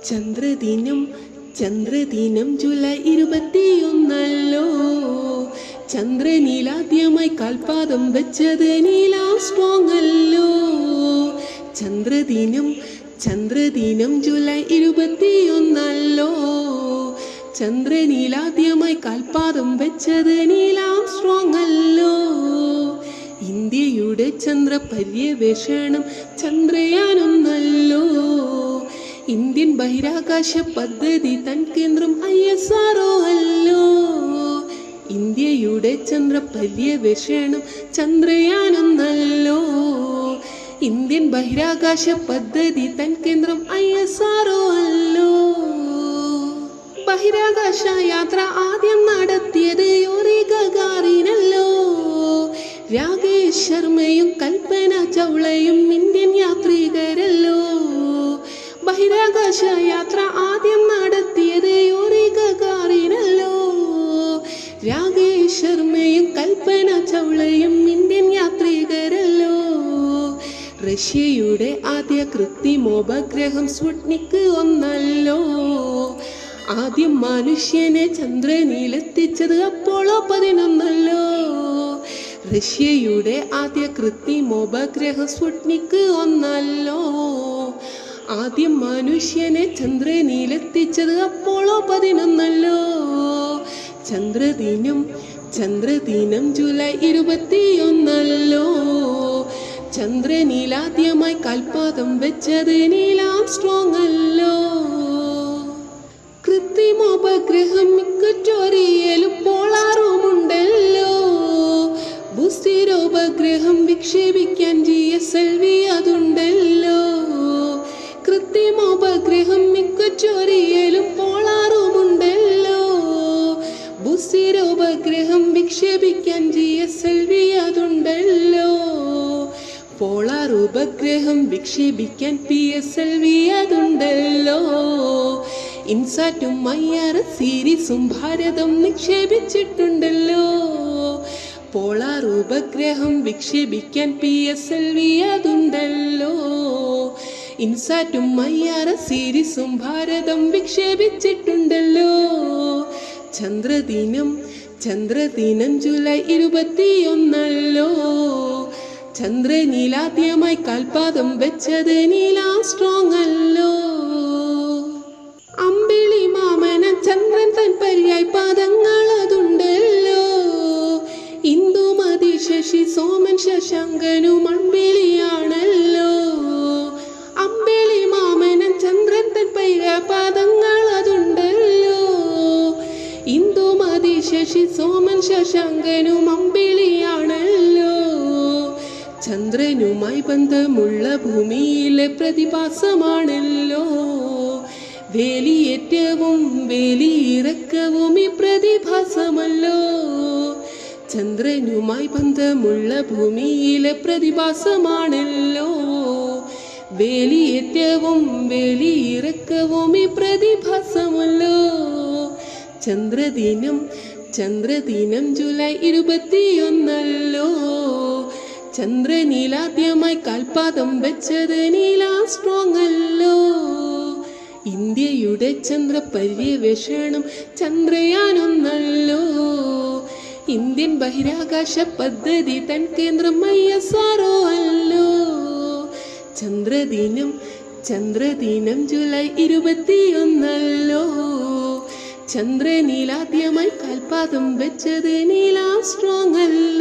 ചന്ദ്രദിനം ചന്ദ്രദിനം July 21 ചന്ദ്രനിലാദ്യമായി കാൽപാദം വെച്ചത് Neil Armstrong അല്ലോ. ചന്ദ്രദിനം ചന്ദ്രദിനം ജൂലൈ 21 ചന്ദ്രനിലാദ്യമായി കാൽപാദം വെച്ചത് നീൽ ആംസ്ട്രോങ് അല്ലോ. ഇന്ത്യയുടെ ചന്ദ്രപര്യവേഷണം ചന്ദ്രയാൻ 1 ഇന്ത്യൻ ബഹിരാകാശ പദ്ധതി തൻ കേന്ദ്രം ISRO അല്ലോ. ഇന്ത്യയുടെ ചന്ദ്രപര്യവേഷണം ചന്ദ്രയാൻ 1 ഇന്ത്യൻ ബഹിരാകാശ പദ്ധതി തൻ കേന്ദ്രം ISRO അല്ലോ. ബഹിരാകാശ യാത്ര ആദ്യം നടത്തിയത് യൂറി ഗഗാറിനല്ലോ. രാകേഷ് ശർമ്മയും കൽപ്പന ചൗളയും ഇന്ത്യൻ യാത്രികരല്ലോ. ബഹിരാകാശ യാത്ര ആദ്യം നടത്തിയത് യൂറി ഗഗാറിനല്ലോ. രാകേഷ് ശർമ്മയും കൽപ്പന ചൗളയും ഇന്ത്യൻ യാത്രികരല്ലോ. റഷ്യയുടെ ആദ്യ കൃത്രിമോപഗ്രഹം സ്പുട്നിക് 1 ആദ്യം മനുഷ്യനെ ചന്ദ്രനിലെത്തിച്ചത് അപ്പോളോ 11 റഷ്യയുടെ ആദ്യ കൃത്രിമോപഗ്രഹം സ്പുട്നിക് 1 ആദ്യം മനുഷ്യനെ ചന്ദ്രനിലെത്തിച്ചത് അപ്പോളോ 11 ചന്ദ്രദിനം ചന്ദ്രദിനം ജൂലൈ 21 ചന്ദ്രനിലാദ്യമായി കാൽപാദം വെച്ചത് നീൽ ആംസ്ട്രോങ് അല്ലോ. കൃത്രിമോപഗ്രഹം ഇക്വറ്റോറിയലും പോളാറുമുണ്ടല്ലോ. ഭൂസ്ഥിരോപഗ്രഹം വിക്ഷേപിക്കാൻ GSLV അതുണ്ടല്ലോ. കൃത്രിമോപഗ്രഹം ഇക്വറ്റോറിയലും പോളാറുമുണ്ടല്ലോ. ഭൂസ്ഥിരോപഗ്രഹം വിക്ഷേപിക്കാൻ GSLV അതുണ്ടല്ലോ. പോളാർ ഉപഗ്രഹം വിക്ഷേപിക്കാൻ PSLV അതുണ്ടല്ലോ. ഇൻസാറ്റും IRS സീരീസും ഭാരതം നിക്ഷേപിച്ചിട്ടുണ്ടല്ലോ. പോളാർ ഉപഗ്രഹം വിക്ഷേപിക്കാൻ PSLV അതുണ്ടല്ലോ. ഇൻസാറ്റും IRS സീരീസും ഭാരതം വിക്ഷേപിച്ചിട്ടുണ്ടല്ലോ. ചന്ദ്രദിനം ചന്ദ്രദിനം ജൂലൈ 21 ചന്ദ്രനിലാദ്യമായി കാൽപാദം വെച്ചത് നീൽ ആംസ്ട്രോങ് അല്ലോ. അമ്പിളി മാമനം ചന്ദ്രൻ തൻ പര്യായ പാദങ്ങൾ അതുണ്ടല്ലോ. ഇന്ദുമതി ശശി സോമൻ ശശാങ്കനും അമ്പിളിയാണല്ലോ. അമ്പിളി മാമനം ചന്ദ്രൻ തൻ പര്യായ പാദങ്ങൾ അതുണ്ടല്ലോ. ഇന്ദുമതി ശശി സോമൻ ശശാങ്കനും അമ്പിളിയാണല്ലോ. ചന്ദ്രനുമായി ബന്ധമുള്ള ഭൂമിയിലെ പ്രതിഭാസമാണല്ലോ. വേലിയേറ്റവും വേലിയിറക്കവും ഈ പ്രതിഭാസമല്ലോ. ചന്ദ്രനുമായി ബന്ധമുള്ള ഭൂമിയിലെ പ്രതിഭാസമാണല്ലോ. വേലിയേറ്റവും വേലിയിറക്കവും ഈ പ്രതിഭാസമല്ലോ. ചന്ദ്രദിനം ചന്ദ്രദിനം ജൂലൈ 21 ചന്ദ്രനിലാദ്യമായി കാൽപാദം വെച്ചത് നീൽ ആംസ്ട്രോങ് അല്ലോ. ഇന്ത്യയുടെ ചന്ദ്രപര്യവേഷണം ചന്ദ്രയാൻ 1 ഇന്ത്യൻ ബഹിരാകാശ പദ്ധതി തൻ കേന്ദ്രം ISRO അല്ലോ. ചന്ദ്രദിനം ചന്ദ്രദിനം ജൂലൈ 21 ചന്ദ്രനിലാദ്യമായി കാൽപാദം വെച്ചത് നീൽ ആംസ്ട്രോങ് അല്ലോ.